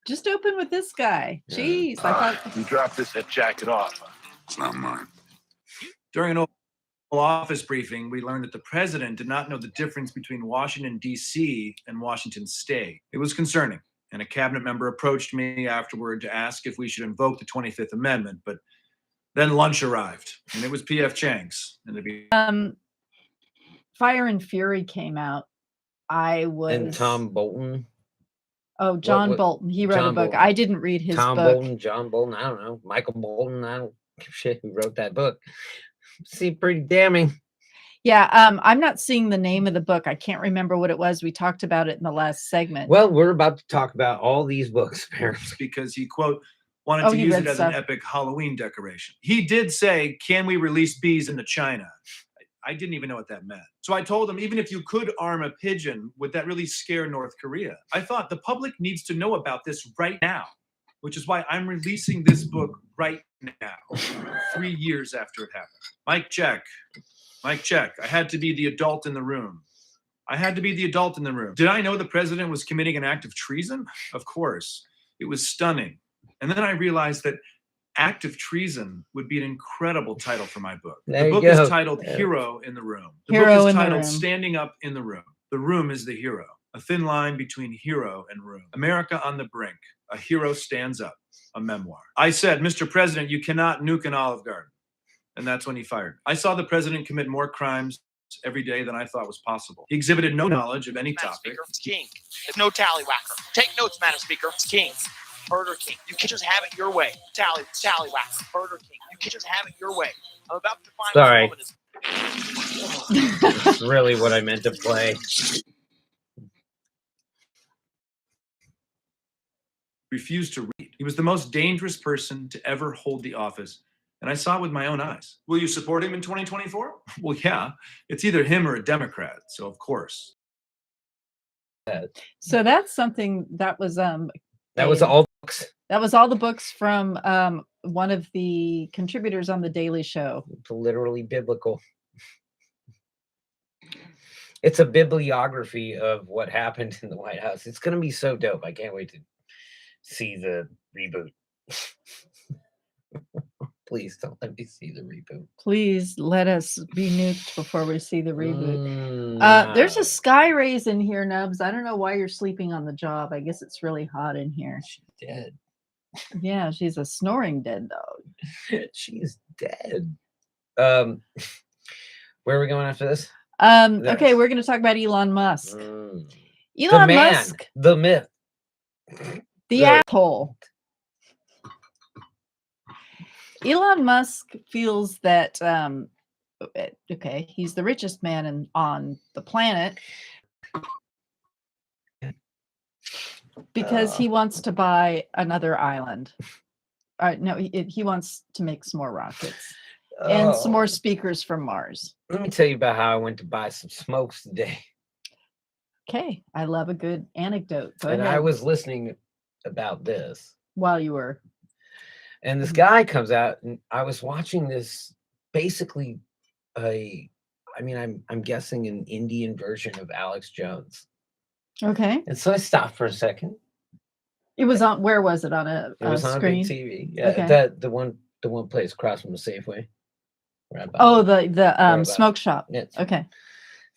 Just open with this guy. Jeez, I thought you dropped that jacket off. It's not mine. During an office briefing, we learned that the president did not know the difference between Washington, D.C. and Washington State. It was concerning, and a cabinet member approached me afterward to ask if we should invoke the 25th Amendment, but then lunch arrived, and it was P.F. Chang's. And Fire and Fury came out. And Tom Bolton. Oh, John Bolton. He wrote a book. Bolton. I didn't read his Tom book. Bolton, John Bolton. I don't know. Michael Bolton. I don't give a shit who wrote that book. Seemed pretty damning. Yeah, I'm not seeing the name of the book. I can't remember what it was. We talked about it in the last segment. Well, we're about to talk about all these books, apparently. Because he, quote, wanted to use it as an epic Halloween decoration. He did say, can we release bees into China? I didn't even know what that meant. So I told him, even if you could arm a pigeon, would that really scare North Korea? I thought the public needs to know about this right now, which is why I'm releasing this book right now, 3 years after it happened. Mic check. Mic check. I had to be the adult in the room. Did I know the president was committing an act of treason? Of course. It was stunning. And then I realized that Act of Treason would be an incredible title for my book. The book is titled Hero in the Room. The book is titled Standing Up in the Room. The room is the hero. A thin line between hero and room. America on the brink. A hero stands up. A memoir. I said, Mr. President, you cannot nuke an Olive Garden. And that's when he fired. I saw the president commit more crimes every day than I thought was possible. He exhibited no knowledge of any topic. Speaker, it's king. There's no tallywhacker. Take notes, Madam Speaker. It's king. Burger King. You can't just have it your way. Tallywhacker. Burger King. You can't just have it your way. I'm about to find Sorry. Is. That's really what I meant to play. Refused to read. He was the most dangerous person to ever hold the office, and I saw it with my own eyes. Will you support him in 2024? Well, yeah. It's either him or a Democrat, so of course. So that's something that was That was all books. That was all the books from one of the contributors on The Daily Show. It's literally biblical. It's a bibliography of what happened in the White House. It's going to be so dope. I can't wait to see the reboot. Please don't let me see the reboot. Please let us be nuked before we see the reboot. There's a sky rays in here, Nubs. I don't know why you're sleeping on the job. I guess it's really hot in here. She's dead. Yeah, she's a snoring dead dog. She's dead. Where are we going after this? Okay, we're going to talk about Elon Musk. Elon Musk. The myth. The asshole. Elon Musk feels that, okay, he's the richest man on the planet because he wants to buy another island. No, he wants to make some more rockets and some more speakers from Mars. Let me tell you about how I went to buy some smokes today. Okay, I love a good anecdote. Go ahead. I was listening about this while you were. And this guy comes out, and I was watching this basically I'm guessing an Indian version of Alex Jones. Okay. And so I stopped for a second. It was on, where was it? On it was on screen? a big TV. Yeah, okay. the one place across from the Safeway. Oh, the smoke shop. Yes. Okay.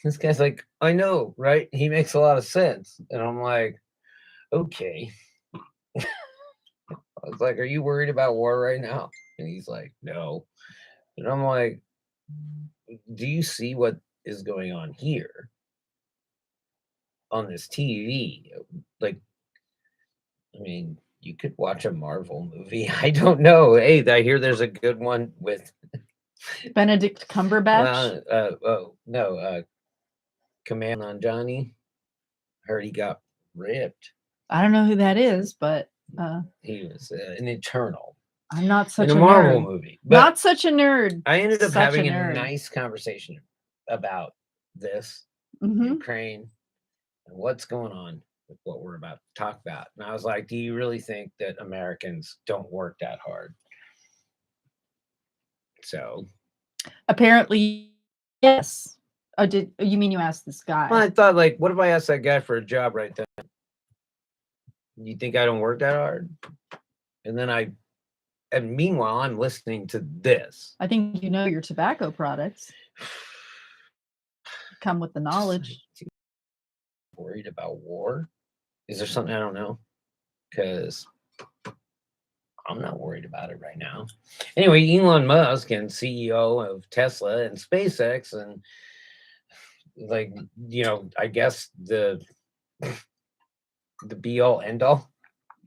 This guy's like, I know, right? He makes a lot of sense. And I'm like, okay. I was like, are you worried about war right now? And he's like, no. And I'm like, do you see what is going on here on this TV? Like, I mean, you could watch a Marvel movie. I don't know. Hey, I hear there's a good one with Benedict Cumberbatch. Command on Johnny. Heard he got ripped. I don't know who that is, but he was an Eternal. I'm not such in a Marvel nerd. Movie. Not such a nerd. I ended up having a nice conversation about this Ukraine and what's going on with what we're about to talk about. And I was like, do you really think that Americans don't work that hard? So apparently, yes. Oh, you mean you asked this guy? Well, I thought, like, what if I asked that guy for a job right then? You think I don't work that hard? And meanwhile, I'm listening to this. I think you know your tobacco products come with the knowledge. Worried about war? Is there something I don't know? Because I'm not worried about it right now. Anyway, Elon Musk and CEO of Tesla and SpaceX and like, you know, I guess the be all end all.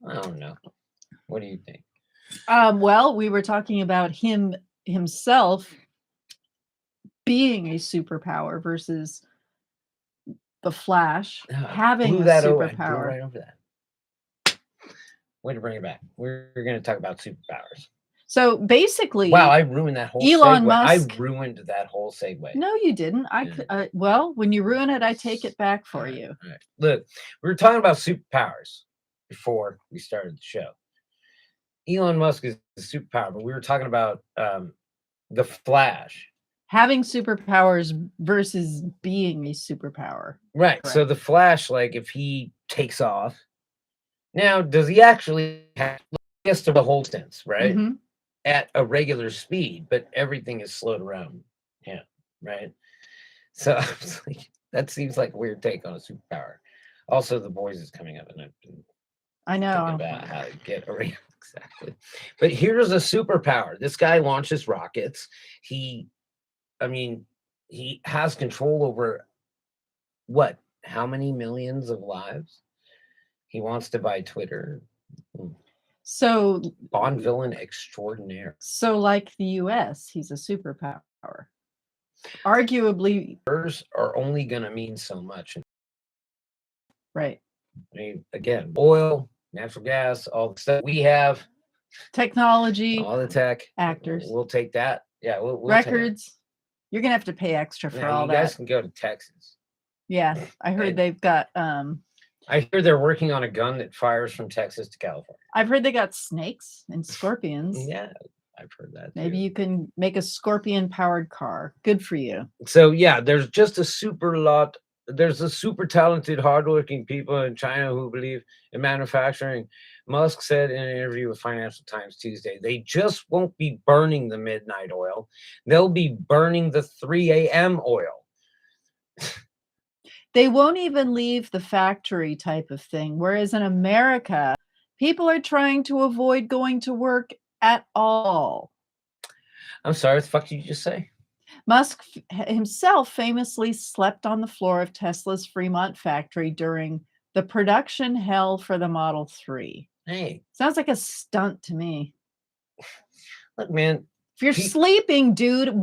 I don't know. What do you think? Well, we were talking about himself being a superpower versus the Flash having a superpower. Right over that. Way to bring it back. We're going to talk about superpowers. So basically, wow, I ruined that whole Elon segue. Musk. I ruined that whole segue. No, you didn't. Well, when you ruin it, I take it back for you. All right. Look, we were talking about superpowers before we started the show. Elon Musk is a superpower, but we were talking about the Flash. Having superpowers versus being a superpower. Right. Correct. So the Flash, like if he takes off, now does he actually have just the whole distance, right? Mm-hmm. At a regular speed, but everything is slowed around him, right? So I was like, that seems like a weird take on a superpower. Also, The Boys is coming up, and I've been thinking about how to get around exactly. But here's a superpower. This guy launches rockets. He has control over what? How many millions of lives? He wants to buy Twitter. So Bond villain extraordinaire. So like the US, he's a superpower. Arguably are only gonna mean so much. Right. I mean, again, oil, natural gas, all the stuff we have. Technology. All the tech. Actors. We'll take that. Yeah, we'll records. You're gonna have to pay extra for all that. You guys can go to Texas. Yeah. I heard they've got I hear they're working on a gun that fires from Texas to California. I've heard they got snakes and scorpions. Yeah, I've heard that. Maybe you can make a scorpion-powered car. Good for you. So yeah, there's just a super talented, hardworking people in China who believe in manufacturing. Musk said in an interview with Financial Times Tuesday, they just won't be burning the midnight oil. They'll be burning the 3 a.m. oil. They won't even leave the factory type of thing. Whereas in America, people are trying to avoid going to work at all. I'm sorry, what the fuck did you just say? Musk himself famously slept on the floor of Tesla's Fremont factory during the production hell for the Model 3. Hey. Sounds like a stunt to me. Look, man. If you're sleeping, dude,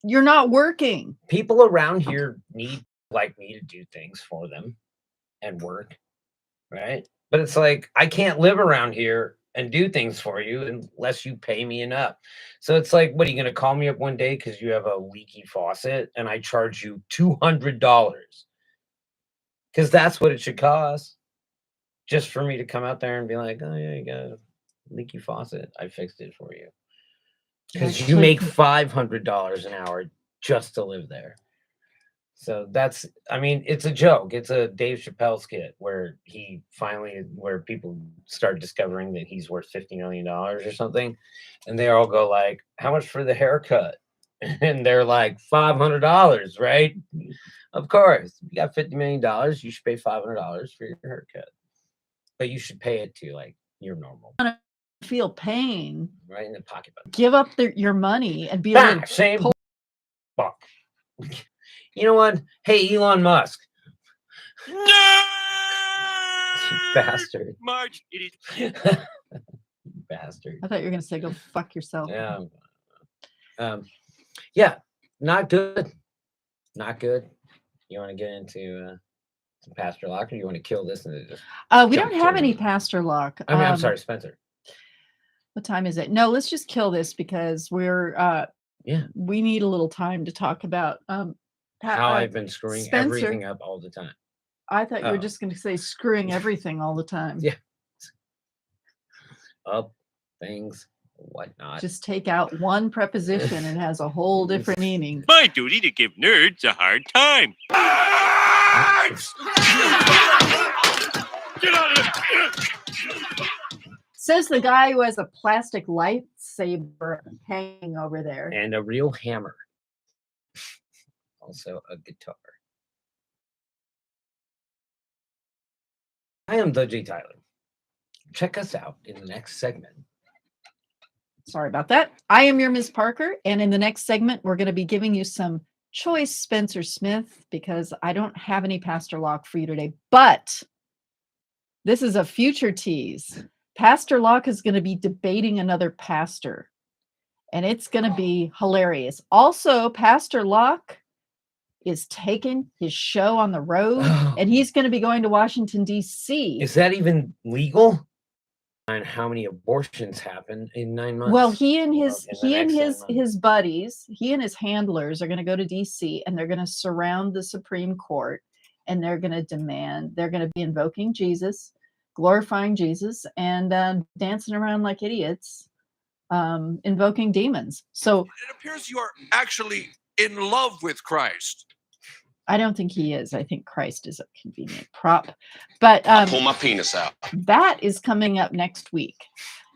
you're not working. People around here need like me to do things for them and work, right? But it's like, I can't live around here and do things for you unless you pay me enough. So it's like, what, are you going to call me up one day because you have a leaky faucet and I charge you $200? Because that's what it should cost. Just for me to come out there and be like, oh yeah, you got a leaky faucet. I fixed it for you. Because you make $500 an hour just to live there. So it's a joke. It's a Dave Chappelle skit where people start discovering that he's worth $50 million or something. And they all go like, how much for the haircut? And they're like, $500, right? Of course, you got $50 million. You should pay $500 for your haircut. But you should pay it to like your normal. Feel pain. Right in the pocketbook. Give up your money and be like, same fuck. You know what? Hey, Elon Musk. No! Bastard. Marge, idiot. Bastard. I thought you were going to say, go fuck yourself. Yeah. Yeah, not good. Not good. You want to get into some Pastor Lock, or you want to kill this? And just we don't have any Pastor Lock. I'm sorry, Spencer. What time is it? No, let's just kill this because we need a little time to talk about how I've been screwing everything up all the time. I thought you were just going to say screwing everything all the time. Yeah. Up things, whatnot. Just take out one preposition and it has a whole different meaning. My duty to give nerds a hard time. Get out of there! Says the guy who has a plastic lightsaber hanging over there. And a real hammer. Also a guitar. I am the J. Tyler. Check us out in the next segment. Sorry about that. I am your Ms. Parker, and in the next segment, we're going to be giving you some choice Spencer Smith because I don't have any Pastor Locke for you today, but this is a future tease. Pastor Locke is going to be debating another pastor, and it's going to be hilarious. Also, Pastor Locke is taking his show on the road, and he's going to be going to Washington, D.C. Is that even legal? And how many abortions happen in 9 months? Well, he and Or his in the next 9 months? his buddies, he and his handlers are going to go to DC, and they're going to surround the Supreme Court, and they're going to be invoking Jesus, glorifying Jesus, and dancing around like idiots, invoking demons. So it appears you are actually in love with Christ. I don't think he is. I think Christ is a convenient prop. But Pull my penis out. that is coming up next week.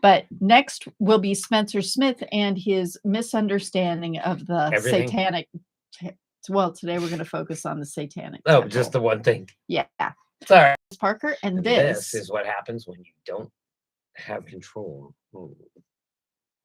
But next will be Spencer Smith and his misunderstanding of the Everything? satanic. Well, today we're going to focus on the satanic. Oh, temple. just the one thing. Yeah. Sorry. Parker, and This this is what happens when you don't have control. Ooh.